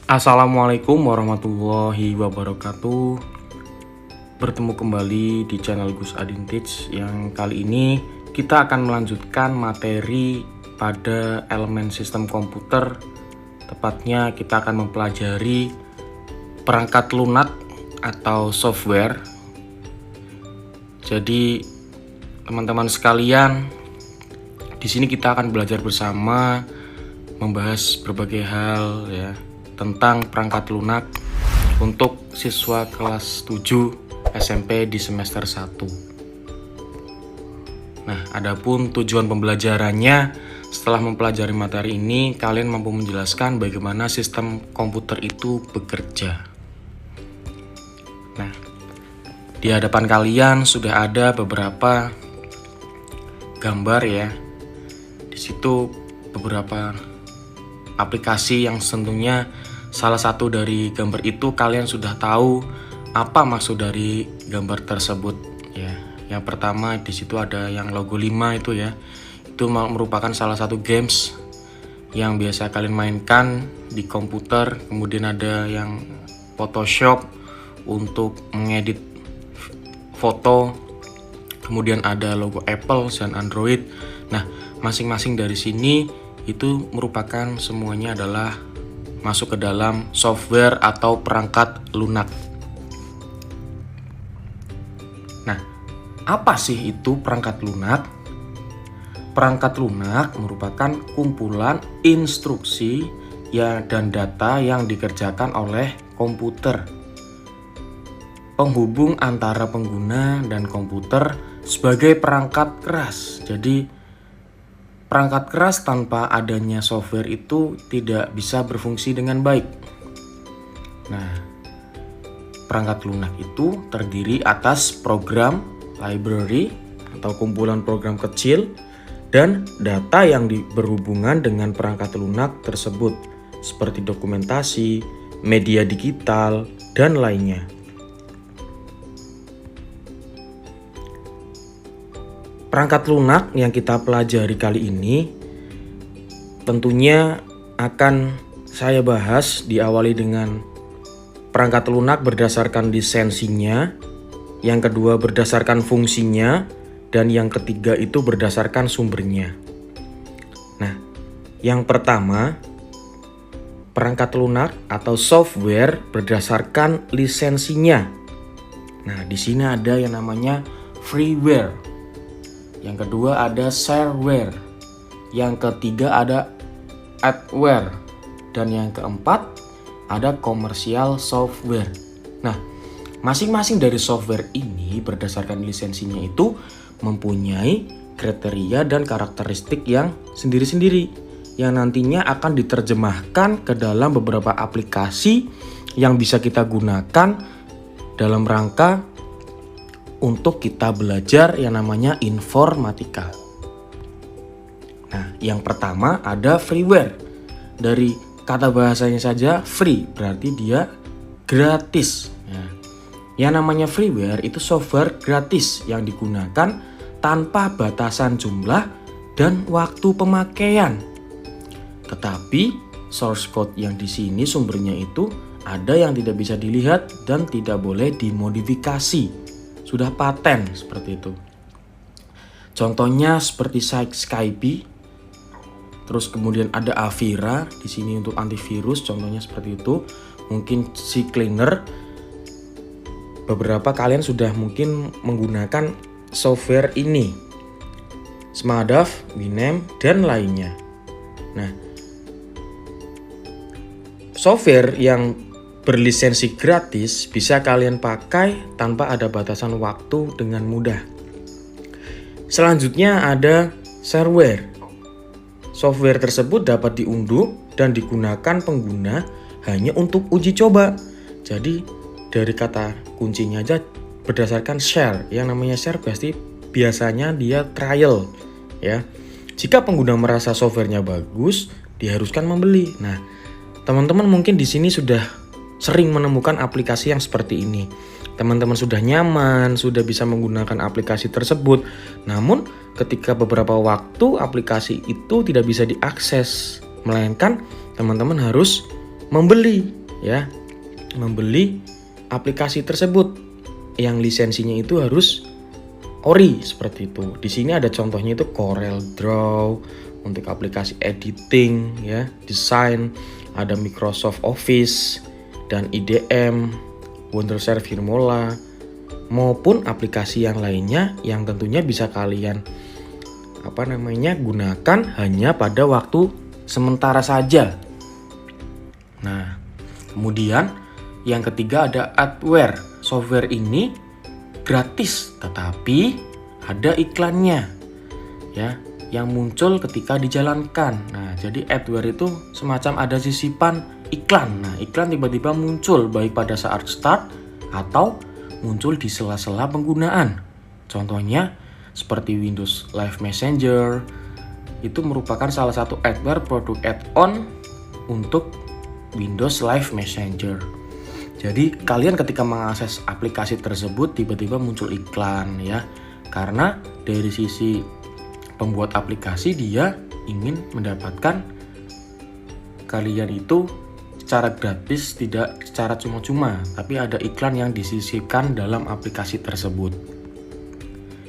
Assalamualaikum warahmatullahi wabarakatuh. Bertemu kembali di channel Gus Adin Teach. Yang kali ini kita akan melanjutkan materi pada elemen sistem komputer. Tepatnya kita akan mempelajari perangkat lunak atau software. Jadi teman-teman sekalian, di sini kita akan belajar bersama membahas berbagai hal ya tentang perangkat lunak untuk siswa kelas 7 SMP di semester 1. Nah, adapun tujuan pembelajarannya, setelah mempelajari materi ini, kalian mampu menjelaskan bagaimana sistem komputer itu bekerja. Nah, di hadapan kalian sudah ada beberapa gambar ya. Di situ beberapa aplikasi yang tentunya salah satu dari gambar itu kalian sudah tahu apa maksud dari gambar tersebut ya. Yang pertama di situ ada yang logo 5 itu ya. Itu merupakan salah satu games yang biasa kalian mainkan di komputer. Kemudian ada yang Photoshop untuk mengedit foto. Kemudian ada logo Apple dan Android. Nah, masing-masing dari sini itu merupakan semuanya adalah masuk ke dalam software atau perangkat lunak. Nah, apa sih itu perangkat lunak? Perangkat lunak merupakan kumpulan instruksi ya dan data yang dikerjakan oleh komputer. Penghubung antara pengguna dan komputer sebagai perangkat keras. Jadi perangkat keras tanpa adanya software itu tidak bisa berfungsi dengan baik. Nah, perangkat lunak itu terdiri atas program, library, atau kumpulan program kecil, dan data yang berhubungan dengan perangkat lunak tersebut, seperti dokumentasi, media digital, dan lainnya. Perangkat lunak yang kita pelajari kali ini tentunya akan saya bahas diawali dengan perangkat lunak berdasarkan lisensinya, yang kedua berdasarkan fungsinya, dan yang ketiga itu berdasarkan sumbernya. Nah, yang pertama perangkat lunak atau software berdasarkan lisensinya. Nah, di sini ada yang namanya freeware. Yang kedua ada shareware. Yang ketiga ada adware. Dan yang keempat ada commercial software. Nah, masing-masing dari software ini berdasarkan lisensinya itu mempunyai kriteria dan karakteristik yang sendiri-sendiri yang nantinya akan diterjemahkan ke dalam beberapa aplikasi yang bisa kita gunakan dalam rangka untuk kita belajar yang namanya informatika. Nah, yang pertama ada freeware. Dari kata bahasanya saja free, berarti dia gratis. Yang namanya freeware itu software gratis yang digunakan tanpa batasan jumlah dan waktu pemakaian. Tetapi source code yang di sini sumbernya itu ada yang tidak bisa dilihat dan tidak boleh dimodifikasi. Sudah paten seperti itu. Contohnya seperti Skype. Terus kemudian ada Avira di sini untuk antivirus, contohnya seperti itu. Mungkin CCleaner. Beberapa kalian sudah mungkin menggunakan software ini. Smadaf, Winamp, dan lainnya. Nah, software yang berlisensi gratis bisa kalian pakai tanpa ada batasan waktu dengan mudah. Selanjutnya ada shareware. Software tersebut dapat diunduh dan digunakan pengguna hanya untuk uji coba. Jadi dari kata kuncinya aja berdasarkan share. Yang namanya share pasti biasanya dia trial ya. Jika pengguna merasa softwarenya bagus, diharuskan membeli. Nah, teman-teman mungkin di sini sudah sering menemukan aplikasi yang seperti ini. Teman-teman sudah nyaman, sudah bisa menggunakan aplikasi tersebut. Namun ketika beberapa waktu aplikasi itu tidak bisa diakses, melainkan teman-teman harus membeli ya, membeli aplikasi tersebut yang lisensinya itu harus ori seperti itu. Di sini ada contohnya itu Corel Draw untuk aplikasi editing ya, desain, ada Microsoft Office dan IDM, Wondershare Firmola, maupun aplikasi yang lainnya yang tentunya bisa kalian gunakan hanya pada waktu sementara saja. Nah, kemudian yang ketiga ada adware. Software ini gratis tetapi ada iklannya ya, yang muncul ketika dijalankan. Nah, jadi adware itu semacam ada sisipan iklan. Nah, iklan tiba-tiba muncul baik pada saat start atau muncul di sela-sela penggunaan. Contohnya seperti Windows Live Messenger, itu merupakan salah satu adware produk add-on untuk Windows Live Messenger. Jadi kalian ketika mengakses aplikasi tersebut tiba-tiba muncul iklan ya, karena dari sisi pembuat aplikasi dia ingin mendapatkan kalian itu secara gratis, tidak secara cuma-cuma, tapi ada iklan yang disisipkan dalam aplikasi tersebut.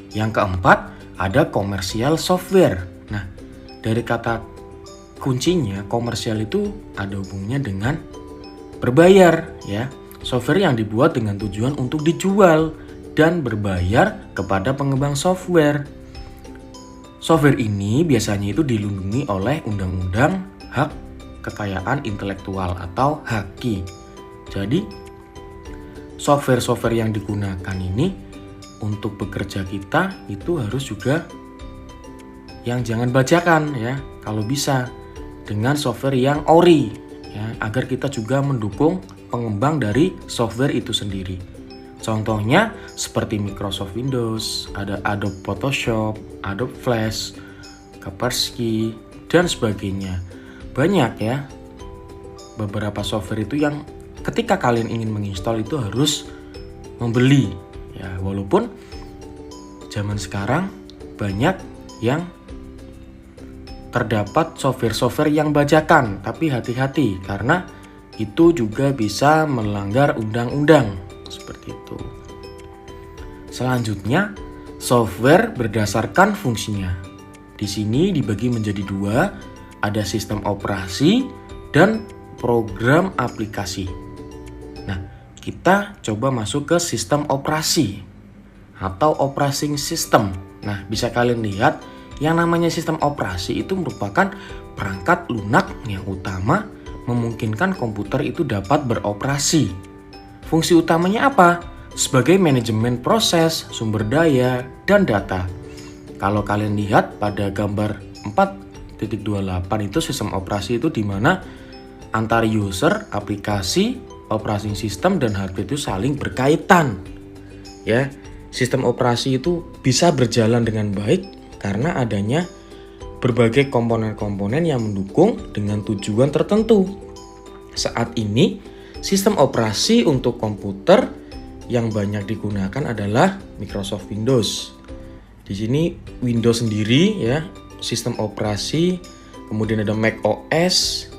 Yang keempat, ada komersial software. Nah, dari kata kuncinya komersial itu ada hubungannya dengan berbayar ya. Software yang dibuat dengan tujuan untuk dijual dan berbayar kepada pengembang software. Software ini biasanya itu dilindungi oleh Undang-Undang Hak Kekayaan Intelektual atau HAKI. Jadi, software-software yang digunakan ini untuk bekerja kita itu harus juga yang jangan bajakan ya, kalau bisa dengan software yang ori ya, agar kita juga mendukung pengembang dari software itu sendiri. Contohnya seperti Microsoft Windows, ada Adobe Photoshop, Adobe Flash, Kaspersky dan sebagainya. Banyak ya beberapa software itu yang ketika kalian ingin menginstal itu harus membeli ya, walaupun zaman sekarang banyak yang terdapat software-software yang bajakan, tapi hati-hati karena itu juga bisa melanggar undang-undang seperti itu. Selanjutnya, software berdasarkan fungsinya. Di sini dibagi menjadi dua, ada sistem operasi dan program aplikasi. Nah, kita coba masuk ke sistem operasi atau operating system. Nah, bisa kalian lihat yang namanya sistem operasi itu merupakan perangkat lunak yang utama memungkinkan komputer itu dapat beroperasi. Fungsi utamanya apa? Sebagai manajemen proses, sumber daya, dan data. Kalau kalian lihat pada gambar 4.28 itu sistem operasi itu di mana antara user, aplikasi, operating system dan hardware itu saling berkaitan. Ya, sistem operasi itu bisa berjalan dengan baik karena adanya berbagai komponen-komponen yang mendukung dengan tujuan tertentu. Saat ini, sistem operasi untuk komputer yang banyak digunakan adalah Microsoft Windows. Di sini Windows sendiri ya, sistem operasi, kemudian ada Mac OS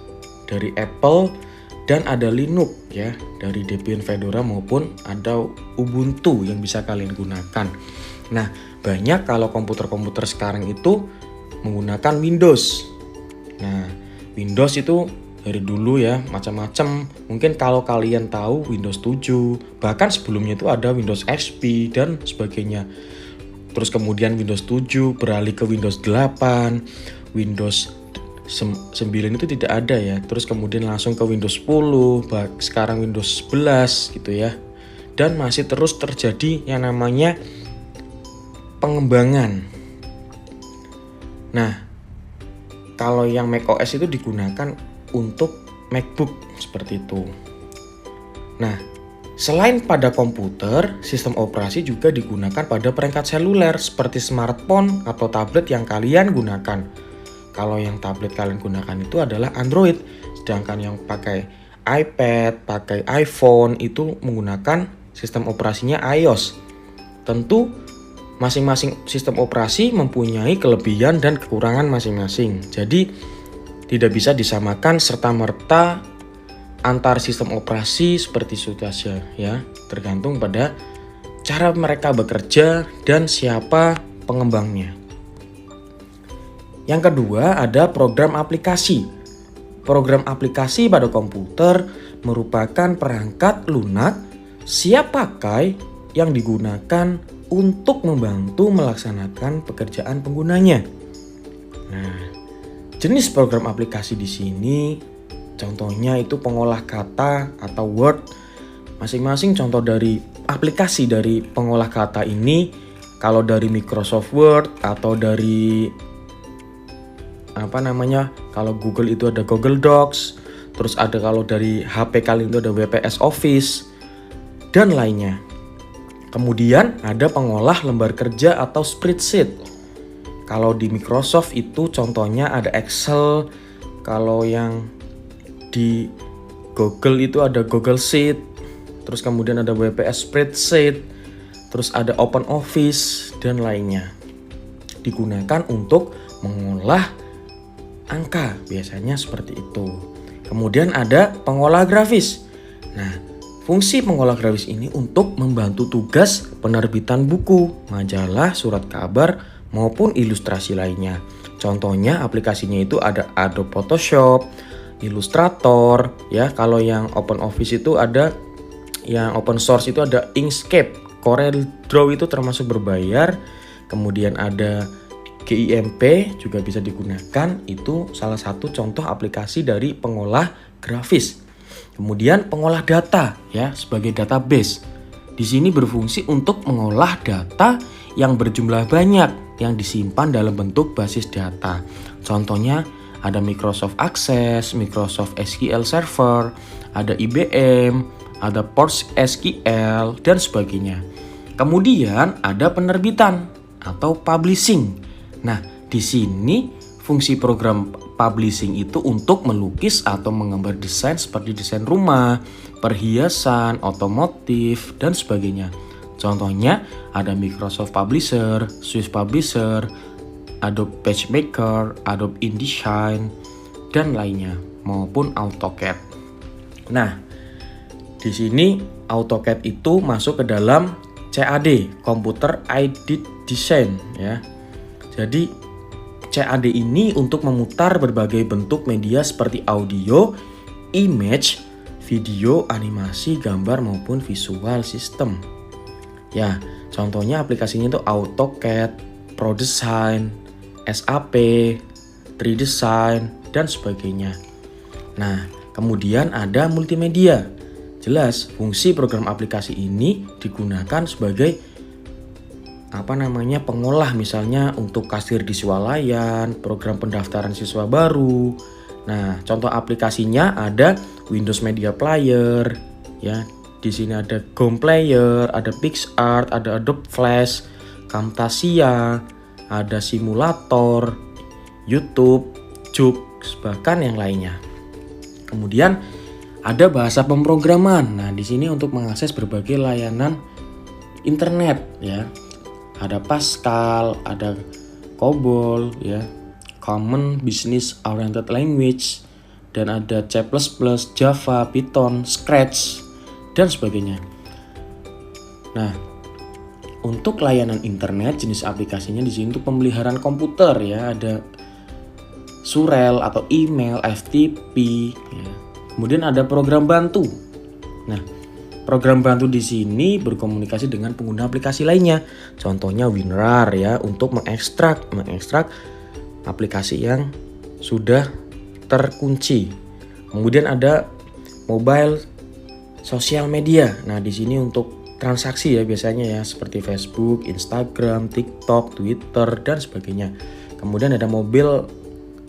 dari Apple dan ada Linux ya dari Debian, Fedora maupun ada Ubuntu yang bisa kalian gunakan. Nah, banyak kalau komputer-komputer sekarang itu menggunakan Windows. Nah, Windows itu dari dulu ya macam-macam. Mungkin kalau kalian tahu Windows 7, bahkan sebelumnya itu ada Windows XP dan sebagainya. Terus kemudian Windows 7 beralih ke Windows 8, Windows 9 itu tidak ada ya. Terus kemudian langsung ke Windows 10, sekarang Windows 11 gitu ya. Dan masih terus terjadi yang namanya pengembangan. Nah, kalau yang macOS itu digunakan untuk MacBook seperti itu. Nah, selain pada komputer, sistem operasi juga digunakan pada perangkat seluler seperti smartphone atau tablet yang kalian gunakan. Kalau yang tablet kalian gunakan itu adalah Android, sedangkan yang pakai iPad, pakai iPhone itu menggunakan sistem operasinya iOS. Tentu masing-masing sistem operasi mempunyai kelebihan dan kekurangan masing-masing. Jadi tidak bisa disamakan serta-merta antar sistem operasi seperti itu saja ya, tergantung pada cara mereka bekerja dan siapa pengembangnya. Yang kedua ada program aplikasi. Program aplikasi pada komputer merupakan perangkat lunak siap pakai yang digunakan untuk membantu melaksanakan pekerjaan penggunanya. Nah, jenis program aplikasi di sini contohnya itu pengolah kata atau Word. Masing-masing contoh dari aplikasi dari pengolah kata ini, kalau dari Microsoft Word atau dari kalau Google itu ada Google Docs, terus ada kalau dari HP kalian itu ada WPS Office dan lainnya. Kemudian ada pengolah lembar kerja atau spreadsheet. Kalau di Microsoft itu contohnya ada Excel, kalau yang di Google itu ada Google Sheet, terus kemudian ada WPS Spreadsheet, terus ada Open Office dan lainnya. Digunakan untuk mengolah angka, biasanya seperti itu. Kemudian ada pengolah grafis. Nah, fungsi pengolah grafis ini untuk membantu tugas penerbitan buku, majalah, surat kabar, maupun ilustrasi lainnya. Contohnya aplikasinya itu ada Adobe Photoshop, Illustrator, ya. Kalau yang Open Office itu ada, yang open source itu ada Inkscape, Corel Draw itu termasuk berbayar. Kemudian ada GIMP juga bisa digunakan, itu salah satu contoh aplikasi dari pengolah grafis. Kemudian pengolah data ya sebagai database. Di sini berfungsi untuk mengolah data yang berjumlah banyak yang disimpan dalam bentuk basis data. Contohnya ada Microsoft Access, Microsoft SQL Server, ada IBM, ada PostgreSQL dan sebagainya. Kemudian ada penerbitan atau publishing. Nah, di sini fungsi program publishing itu untuk melukis atau menggambar desain seperti desain rumah, perhiasan, otomotif, dan sebagainya. Contohnya ada Microsoft Publisher, Swiss Publisher, Adobe PageMaker, Adobe InDesign, dan lainnya, maupun AutoCAD. Nah, di sini AutoCAD itu masuk ke dalam CAD, Computer Aided Design ya. Jadi CAD ini untuk memutar berbagai bentuk media seperti audio, image, video, animasi, gambar maupun visual system. Ya, contohnya aplikasinya itu AutoCAD, ProDesign, SAP, 3Design dan sebagainya. Nah, kemudian ada multimedia. Jelas, fungsi program aplikasi ini digunakan sebagai pengolah, misalnya untuk kasir di swalayan, program pendaftaran siswa baru. Nah, contoh aplikasinya ada Windows Media Player, ya. Di sini ada GOM Player, ada PixArt, ada Adobe Flash, Camtasia, ada simulator, YouTube, Joox, bahkan yang lainnya. Kemudian ada bahasa pemrograman. Nah, di sini untuk mengakses berbagai layanan internet, ya. Ada Pascal, ada COBOL, ya, Common Business Oriented Language, dan ada C++, Java, Python, Scratch, dan sebagainya. Nah, untuk layanan internet jenis aplikasinya di sini untuk pemeliharaan komputer ya, ada surel atau email, FTP, ya. Kemudian ada program bantu. Nah, program bantu di sini berkomunikasi dengan pengguna aplikasi lainnya. Contohnya WinRAR ya, untuk mengekstrak aplikasi yang sudah terkunci. Kemudian ada mobile sosial media. Nah, di sini untuk transaksi ya biasanya ya, seperti Facebook, Instagram, TikTok, Twitter dan sebagainya. Kemudian ada mobile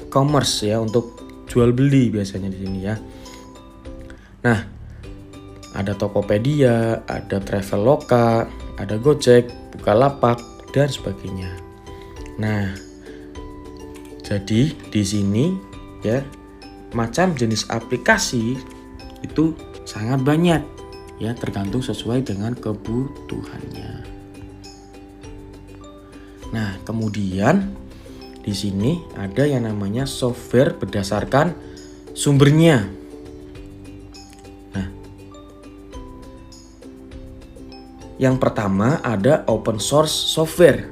commerce ya, untuk jual beli biasanya di sini ya. Nah, ada Tokopedia, ada Traveloka, ada Gojek, Bukalapak dan sebagainya. Nah, jadi di sini ya, macam jenis aplikasi itu sangat banyak ya, tergantung sesuai dengan kebutuhannya. Nah, kemudian di sini ada yang namanya software berdasarkan sumbernya. Yang pertama ada open source software.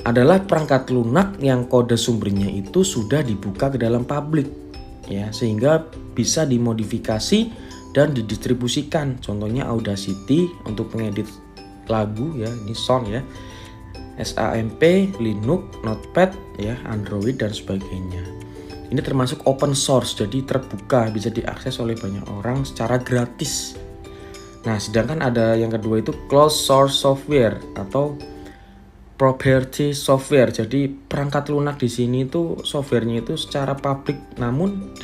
Adalah perangkat lunak yang kode sumbernya itu sudah dibuka ke dalam publik, ya, sehingga bisa dimodifikasi dan didistribusikan. Contohnya Audacity untuk mengedit lagu, ya, ini sound, ya, XAMPP, Linux, Notepad, ya, Android dan sebagainya. Ini termasuk open source, jadi terbuka, bisa diakses oleh banyak orang secara gratis. Nah, sedangkan ada yang kedua itu closed source software atau proprietary software. Jadi perangkat lunak di sini itu softwarenya itu secara publik, namun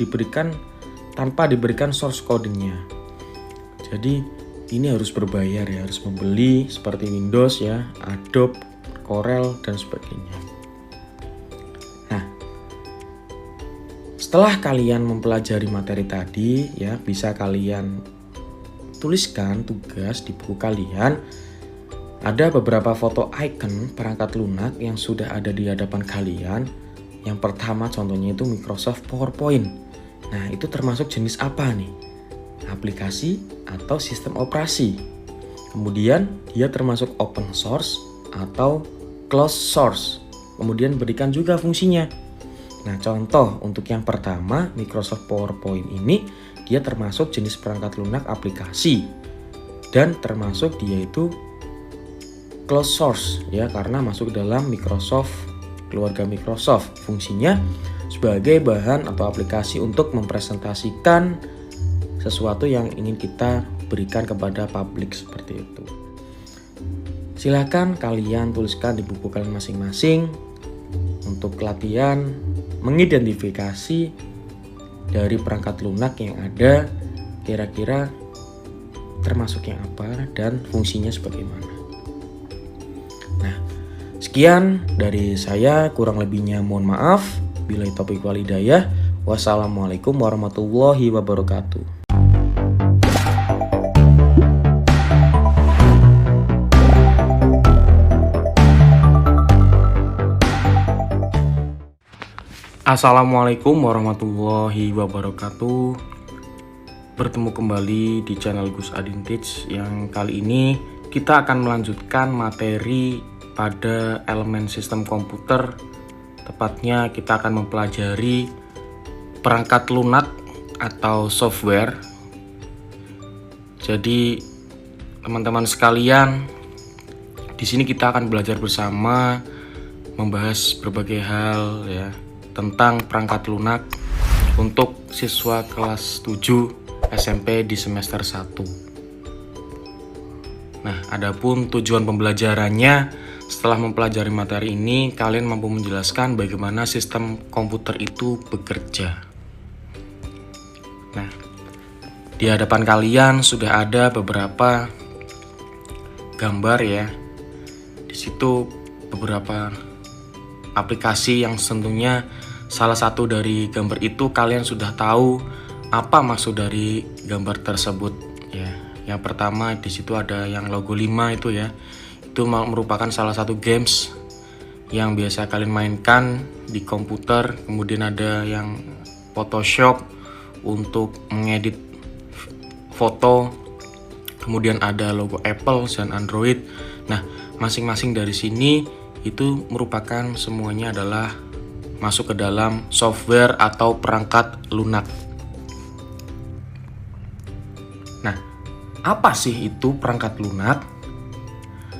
tanpa diberikan source code-nya. Jadi ini harus berbayar, ya, harus membeli seperti Windows, ya, Adobe, Corel dan sebagainya. Nah, setelah kalian mempelajari materi tadi, ya, bisa kalian tuliskan tugas di buku kalian. Ada beberapa foto icon perangkat lunak yang sudah ada di hadapan kalian. Yang pertama contohnya itu Microsoft PowerPoint. Nah, itu termasuk jenis apa nih? Aplikasi atau sistem operasi. Kemudian dia termasuk open source atau closed source. Kemudian berikan juga fungsinya. Nah, contoh untuk yang pertama Microsoft PowerPoint ini dia termasuk jenis perangkat lunak aplikasi dan termasuk dia itu closed source, ya, karena masuk dalam keluarga Microsoft. Fungsinya sebagai bahan atau aplikasi untuk mempresentasikan sesuatu yang ingin kita berikan kepada publik seperti itu. Silakan kalian tuliskan di buku kalian masing-masing untuk latihan mengidentifikasi dari perangkat lunak yang ada, kira-kira termasuk yang apa dan fungsinya sebagaimana. Nah, sekian dari saya, kurang lebihnya mohon maaf. Billahi taufiq wal hidayah. Wassalamualaikum warahmatullahi wabarakatuh. Assalamualaikum warahmatullahi wabarakatuh. Bertemu kembali di channel Gus Adin Teach. Yang kali ini kita akan melanjutkan materi pada elemen sistem komputer. Tepatnya kita akan mempelajari perangkat lunak atau software. Jadi teman-teman sekalian, di sini kita akan belajar bersama membahas berbagai hal, ya, tentang perangkat lunak untuk siswa kelas 7 SMP di semester 1. Nah, adapun tujuan pembelajarannya, setelah mempelajari materi ini, kalian mampu menjelaskan bagaimana sistem komputer itu bekerja. Nah, di hadapan kalian sudah ada beberapa gambar, ya. Di situ beberapa aplikasi yang tentunya salah satu dari gambar itu kalian sudah tahu apa maksud dari gambar tersebut, ya. Yang pertama di situ ada yang logo 5 itu, ya. Itu merupakan salah satu games yang biasa kalian mainkan di komputer. Kemudian ada yang Photoshop untuk mengedit foto. Kemudian ada logo Apple dan Android. Nah, masing-masing dari sini itu merupakan semuanya adalah masuk ke dalam software atau perangkat lunak. Nah, apa sih itu perangkat lunak?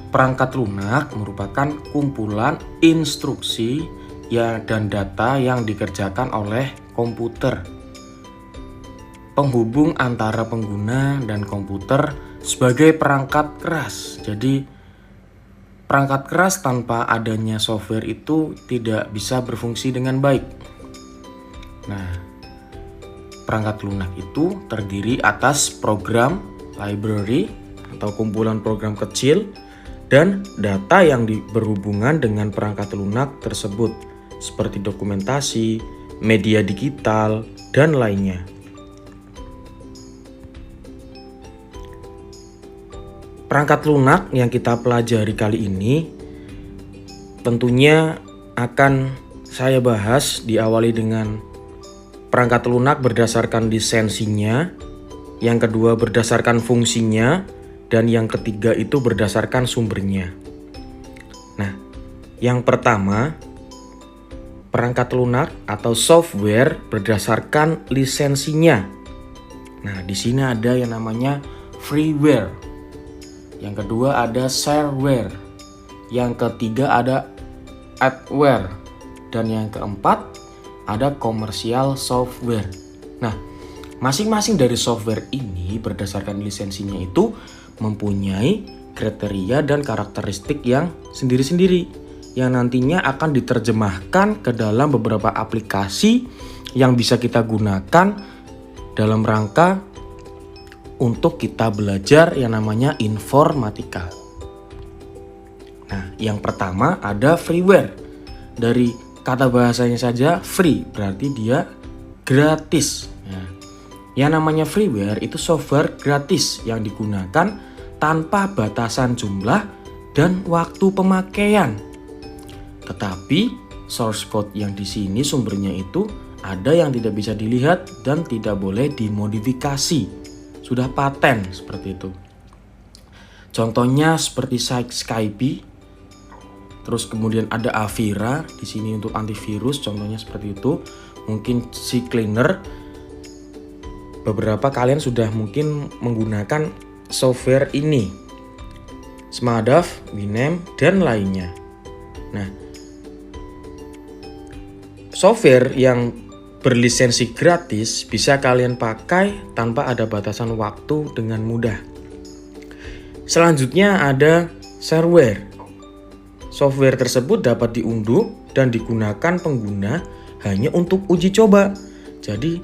Perangkat lunak merupakan kumpulan instruksi, ya, dan data yang dikerjakan oleh komputer. Penghubung antara pengguna dan komputer sebagai perangkat keras. Jadi perangkat keras tanpa adanya software itu tidak bisa berfungsi dengan baik. Nah, perangkat lunak itu terdiri atas program, library, atau kumpulan program kecil, dan data yang berhubungan dengan perangkat lunak tersebut, seperti dokumentasi, media digital, dan lainnya. Perangkat lunak yang kita pelajari kali ini tentunya akan saya bahas diawali dengan perangkat lunak berdasarkan lisensinya, yang kedua berdasarkan fungsinya, dan yang ketiga itu berdasarkan sumbernya. Nah, yang pertama, perangkat lunak atau software berdasarkan lisensinya. Nah, di sini ada yang namanya freeware. Yang kedua ada shareware. Yang ketiga ada adware. Dan yang keempat ada commercial software. Nah, masing-masing dari software ini berdasarkan lisensinya itu mempunyai kriteria dan karakteristik yang sendiri-sendiri yang nantinya akan diterjemahkan ke dalam beberapa aplikasi yang bisa kita gunakan dalam rangka untuk kita belajar yang namanya informatika. Nah, yang pertama ada freeware. Dari kata bahasanya saja free, berarti dia gratis. Yang namanya freeware itu software gratis yang digunakan tanpa batasan jumlah dan waktu pemakaian. Tetapi source code yang di sini sumbernya itu ada yang tidak bisa dilihat dan tidak boleh dimodifikasi. Sudah paten seperti itu. Contohnya seperti Skype, terus kemudian ada Avira di sini untuk antivirus, contohnya seperti itu. Mungkin CCleaner. Beberapa kalian sudah mungkin menggunakan software ini, Smartdav, Winamp, dan lainnya. Nah, software yang berlisensi gratis bisa kalian pakai tanpa ada batasan waktu dengan mudah. Selanjutnya ada shareware. Software tersebut dapat diunduh dan digunakan pengguna hanya untuk uji coba. Jadi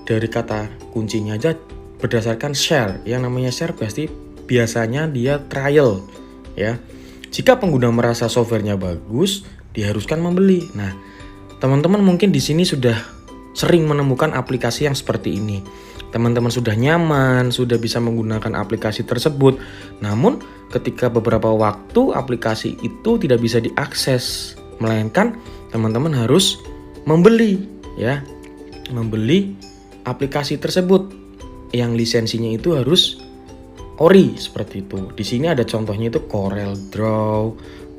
dari kata kuncinya aja berdasarkan share. Yang namanya share pasti biasanya dia trial ya. Jika pengguna merasa softwarenya bagus, diharuskan membeli. Nah, teman-teman mungkin di sini sudah sering menemukan aplikasi yang seperti ini. Teman-teman sudah nyaman, sudah bisa menggunakan aplikasi tersebut. Namun, ketika beberapa waktu aplikasi itu tidak bisa diakses, melainkan teman-teman harus membeli ya. Membeli aplikasi tersebut yang lisensinya itu harus ori seperti itu. Di sini ada contohnya itu CorelDRAW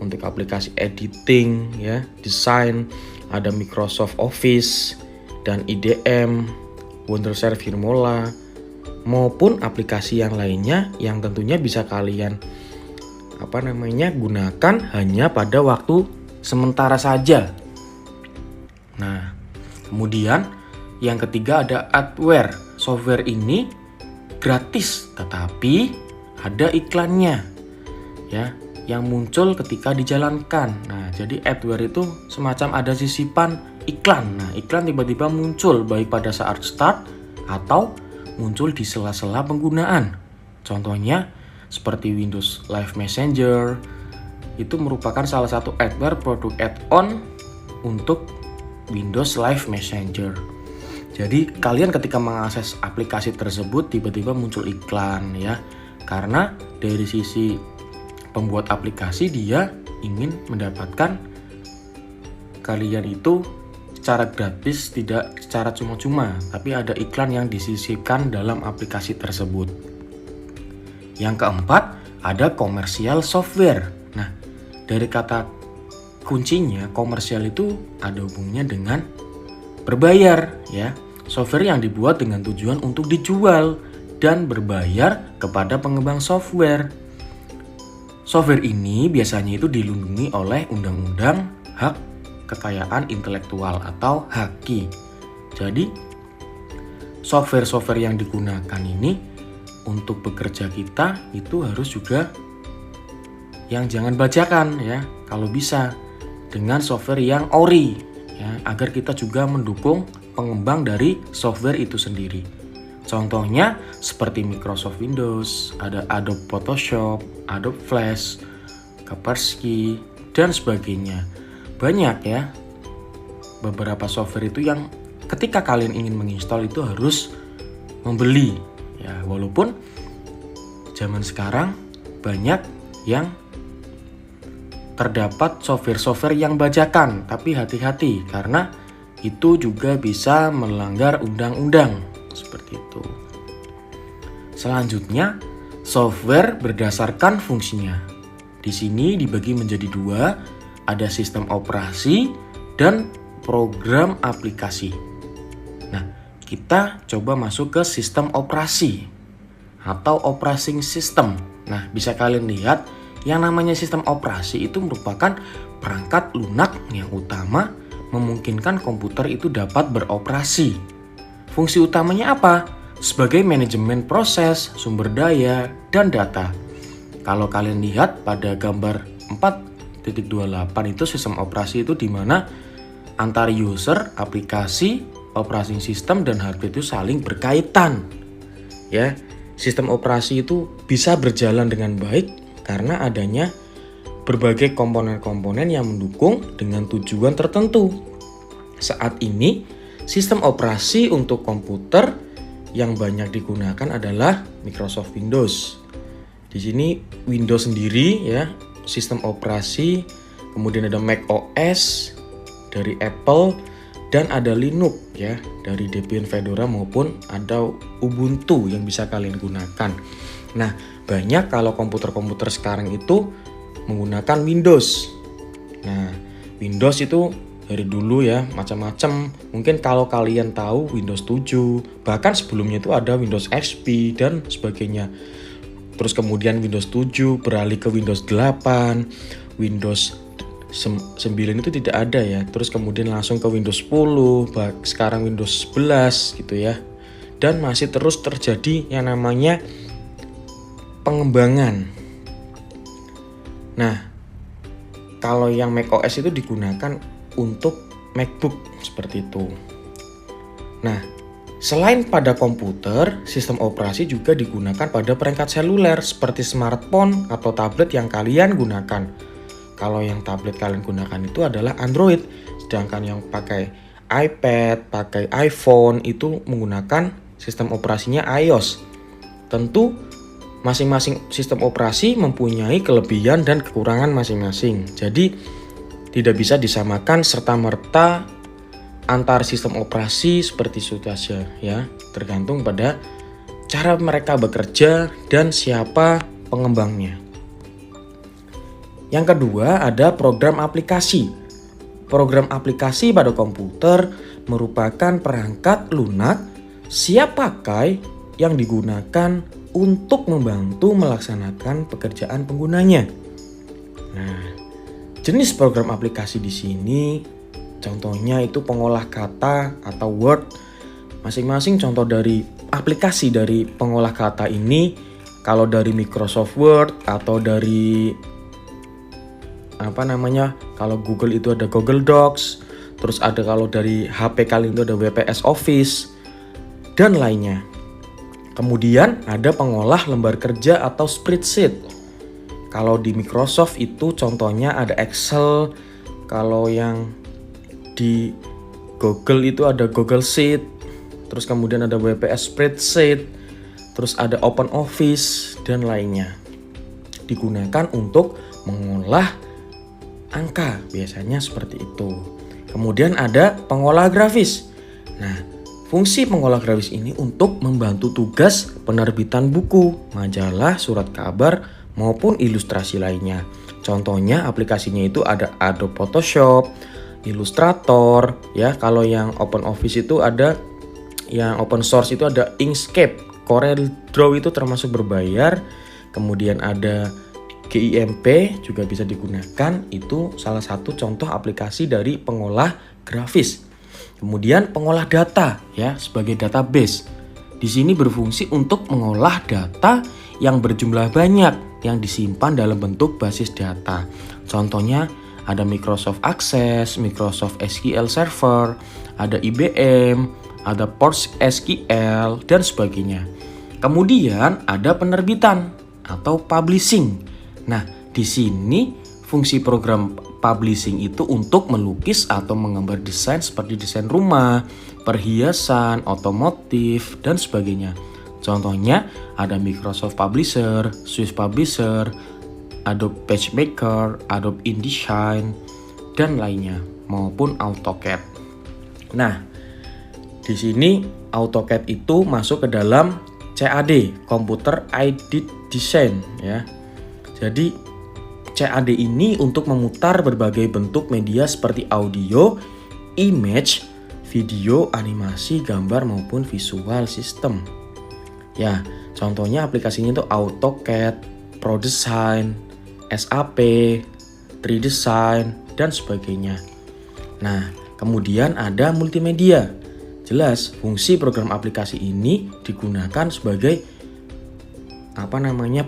untuk aplikasi editing ya, desain, ada Microsoft Office dan IDM, Wondershare Firmola maupun aplikasi yang lainnya yang tentunya bisa kalian gunakan hanya pada waktu sementara saja. Nah, kemudian yang ketiga ada adware. Software ini gratis tetapi ada iklannya ya yang muncul ketika dijalankan. Nah, jadi adware itu semacam ada sisipan iklan. Nah, iklan tiba-tiba muncul baik pada saat start atau muncul di sela-sela penggunaan. Contohnya seperti Windows Live Messenger itu merupakan salah satu adware produk add-on untuk Windows Live Messenger. Jadi kalian ketika mengakses aplikasi tersebut tiba-tiba muncul iklan ya. Karena dari sisi pembuat aplikasi dia ingin mendapatkan kalian itu secara gratis, tidak secara cuma-cuma, tapi ada iklan yang disisipkan dalam aplikasi tersebut. Yang keempat ada komersial software. Nah, dari kata kuncinya komersial itu ada hubungannya dengan berbayar ya. Software yang dibuat dengan tujuan untuk dijual dan berbayar kepada pengembang software. Software ini biasanya itu dilindungi oleh Undang-Undang Hak Kekayaan Intelektual atau HAKI. Jadi, software-software yang digunakan ini untuk bekerja kita itu harus juga yang jangan bajakan ya, kalau bisa dengan software yang ori ya, agar kita juga mendukung pengembang dari software itu sendiri. Contohnya seperti Microsoft Windows, ada Adobe Photoshop, Adobe Flash, Kaspersky, dan sebagainya. Banyak ya beberapa software itu yang ketika kalian ingin menginstal itu harus membeli ya, walaupun zaman sekarang banyak yang terdapat software-software yang bajakan, tapi hati-hati karena itu juga bisa melanggar undang-undang seperti itu. Selanjutnya, software berdasarkan fungsinya. Di sini dibagi menjadi dua, ada sistem operasi dan program aplikasi. Nah, kita coba masuk ke sistem operasi atau operating system. Nah, bisa kalian lihat yang namanya sistem operasi itu merupakan perangkat lunak yang utama memungkinkan komputer itu dapat beroperasi. Fungsi utamanya apa? Sebagai manajemen proses, sumber daya, dan data. Kalau kalian lihat pada gambar 4.28 itu sistem operasi itu di mana antara user, aplikasi, operating system, dan hardware itu saling berkaitan. Ya, sistem operasi itu bisa berjalan dengan baik karena adanya berbagai komponen-komponen yang mendukung dengan tujuan tertentu. Saat ini, sistem operasi untuk komputer yang banyak digunakan adalah Microsoft Windows. Di sini Windows sendiri ya, sistem operasi, kemudian ada Mac OS dari Apple dan ada Linux ya dari Debian Fedora maupun ada Ubuntu yang bisa kalian gunakan. Nah, banyak kalau komputer-komputer sekarang itu menggunakan Windows. Nah, Windows itu dari dulu ya macam-macam. Mungkin kalau kalian tahu Windows 7, bahkan sebelumnya itu ada Windows XP dan sebagainya. Terus kemudian Windows 7 beralih ke Windows 8, Windows 9 itu tidak ada ya. Terus kemudian langsung ke Windows 10, sekarang Windows 11 gitu ya. Dan masih terus terjadi yang namanya pengembangan. Nah, kalau yang macOS itu digunakan untuk MacBook seperti itu. Nah, selain pada komputer, sistem operasi juga digunakan pada perangkat seluler seperti smartphone atau tablet yang kalian gunakan. Kalau yang tablet kalian gunakan itu adalah Android, sedangkan yang pakai iPad, pakai iPhone itu menggunakan sistem operasinya iOS. Tentu masing-masing sistem operasi mempunyai kelebihan dan kekurangan masing-masing. Jadi tidak bisa disamakan serta-merta antar sistem operasi seperti itu saja ya, tergantung pada cara mereka bekerja dan siapa pengembangnya. Yang kedua ada program aplikasi. Program aplikasi pada komputer merupakan perangkat lunak siap pakai yang digunakan untuk membantu melaksanakan pekerjaan penggunanya. Nah, jenis program aplikasi di sini contohnya itu pengolah kata atau Word. Masing-masing contoh dari aplikasi dari pengolah kata ini, kalau dari Microsoft Word atau dari kalau Google itu ada Google Docs, terus ada kalau dari HP kalian itu ada WPS Office dan lainnya. Kemudian ada pengolah lembar kerja atau spreadsheet. Kalau di Microsoft itu contohnya ada Excel, kalau yang di Google itu ada Google Sheet, terus kemudian ada WPS Spreadsheet, terus ada Open Office dan lainnya. Digunakan untuk mengolah angka, biasanya seperti itu. Kemudian ada pengolah grafis. Nah, fungsi pengolah grafis ini untuk membantu tugas penerbitan buku, majalah, surat kabar, maupun ilustrasi lainnya. Contohnya aplikasinya itu ada Adobe Photoshop, Illustrator, ya. Kalau yang Open Office itu ada, yang open source itu ada Inkscape, Corel Draw itu termasuk berbayar. Kemudian ada GIMP juga bisa digunakan, itu salah satu contoh aplikasi dari pengolah grafis. Kemudian pengolah data ya sebagai database. Di sini berfungsi untuk mengolah data yang berjumlah banyak yang disimpan dalam bentuk basis data. Contohnya ada Microsoft Access, Microsoft SQL Server, ada IBM, ada PostgreSQL dan sebagainya. Kemudian ada penerbitan atau publishing. Nah, di sini fungsi program publishing itu untuk melukis atau menggambar desain seperti desain rumah, perhiasan, otomotif, dan sebagainya. Contohnya ada Microsoft Publisher, Swiss Publisher, Adobe PageMaker, Adobe InDesign, dan lainnya, maupun AutoCAD. Nah, di sini AutoCAD itu masuk ke dalam CAD, Computer Aided design ya. Jadi CAD ini untuk memutar berbagai bentuk media seperti audio, image, video, animasi, gambar maupun visual system. Ya, contohnya aplikasinya itu AutoCAD, ProDesign, SAP, 3Design, dan sebagainya. Nah, kemudian ada multimedia. Jelas, fungsi program aplikasi ini digunakan sebagai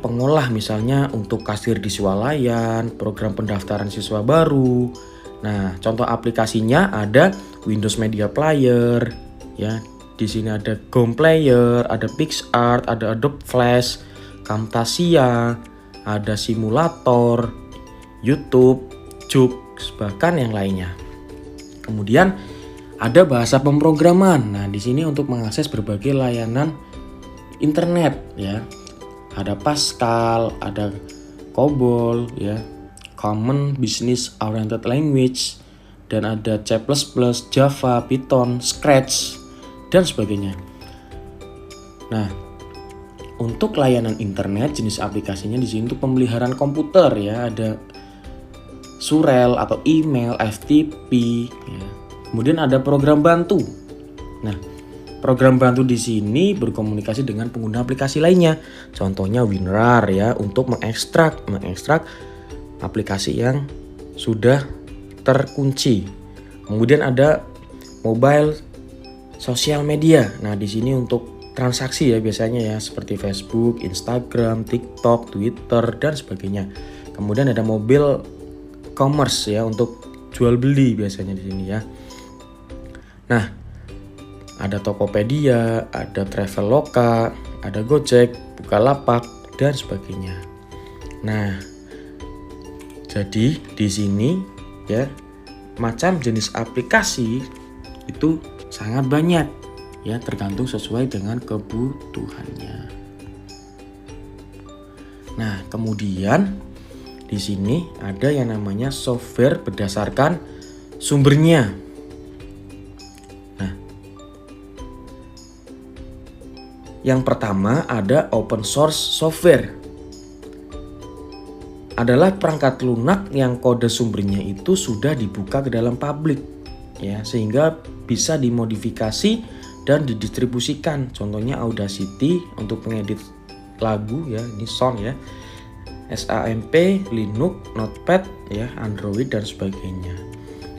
pengolah, misalnya untuk kasir di swalayan, program pendaftaran siswa baru. Nah, contoh aplikasinya ada Windows Media Player, ya. Di sini ada GOM Player, ada PixArt, ada Adobe Flash, Camtasia, ada simulator, YouTube, Joox, bahkan yang lainnya. Kemudian ada bahasa pemrograman. Nah, di sini untuk mengakses berbagai layanan internet ya. Ada Pascal, ada COBOL ya, Common Business Oriented Language, dan ada C++, Java, Python, Scratch, dan sebagainya. Nah, untuk layanan internet jenis aplikasinya di sini untuk pemeliharaan komputer ya, ada surel atau email, FTP ya. Kemudian ada program bantu. Nah, program bantu di sini berkomunikasi dengan pengguna aplikasi lainnya. Contohnya WinRAR ya, untuk mengekstrak aplikasi yang sudah terkunci. Kemudian ada mobile sosial media. Nah, di sini untuk transaksi ya biasanya ya, seperti Facebook, Instagram, TikTok, Twitter, dan sebagainya. Kemudian ada mobile commerce ya, untuk jual beli biasanya di sini ya. Nah, ada Tokopedia, ada Traveloka, ada Gojek, Bukalapak, dan sebagainya. Nah, jadi di sini ya, macam jenis aplikasi itu sangat banyak ya, tergantung sesuai dengan kebutuhannya. Nah, kemudian di sini ada yang namanya software berdasarkan sumbernya. Nah, yang pertama ada open source software. Adalah perangkat lunak yang kode sumbernya itu sudah dibuka ke dalam publik ya, sehingga bisa dimodifikasi dan didistribusikan. Contohnya Audacity untuk pengedit lagu ya, ini sound ya, XAMPP, Linux, Notepad ya, Android, dan sebagainya.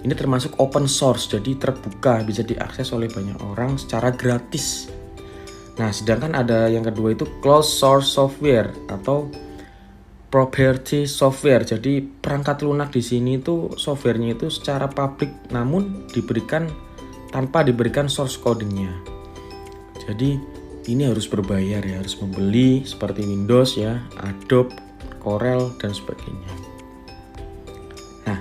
Ini termasuk open source, jadi terbuka, bisa diakses oleh banyak orang secara gratis. Nah, sedangkan ada yang kedua itu closed source software atau proprietary software. Jadi perangkat lunak di sini itu softwarenya itu secara publik, namun tanpa diberikan source code-nya. Jadi ini harus berbayar ya, harus membeli seperti Windows ya, Adobe, Corel, dan sebagainya. Nah,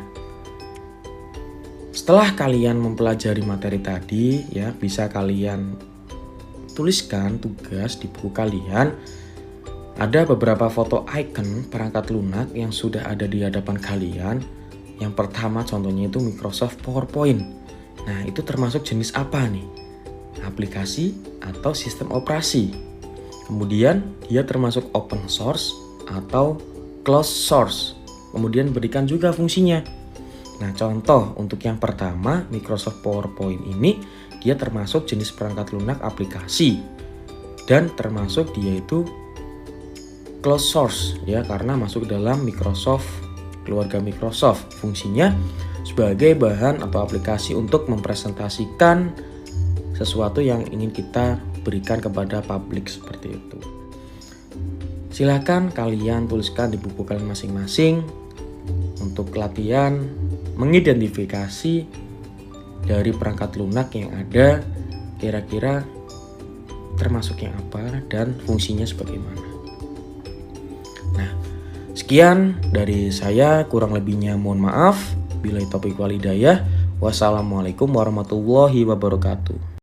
setelah kalian mempelajari materi tadi ya, bisa kalian tuliskan tugas di buku kalian. Ada beberapa foto icon perangkat lunak yang sudah ada di hadapan kalian. Yang pertama contohnya itu Microsoft PowerPoint. Nah, itu termasuk jenis apa nih? Aplikasi atau sistem operasi. Kemudian dia termasuk open source atau closed source. Kemudian berikan juga fungsinya. Nah, contoh untuk yang pertama Microsoft PowerPoint ini dia termasuk jenis perangkat lunak aplikasi. Dan termasuk dia itu closed source ya, karena masuk dalam keluarga Microsoft. Fungsinya sebagai bahan atau aplikasi untuk mempresentasikan sesuatu yang ingin kita berikan kepada publik seperti itu. Silakan kalian tuliskan di buku kalian masing-masing untuk latihan mengidentifikasi dari perangkat lunak yang ada, kira-kira termasuk yang apa dan fungsinya sebagaimana. Nah, sekian dari saya, kurang lebihnya mohon maaf. Billahi taufiq wal hidayah. Wassalamualaikum warahmatullahi wabarakatuh.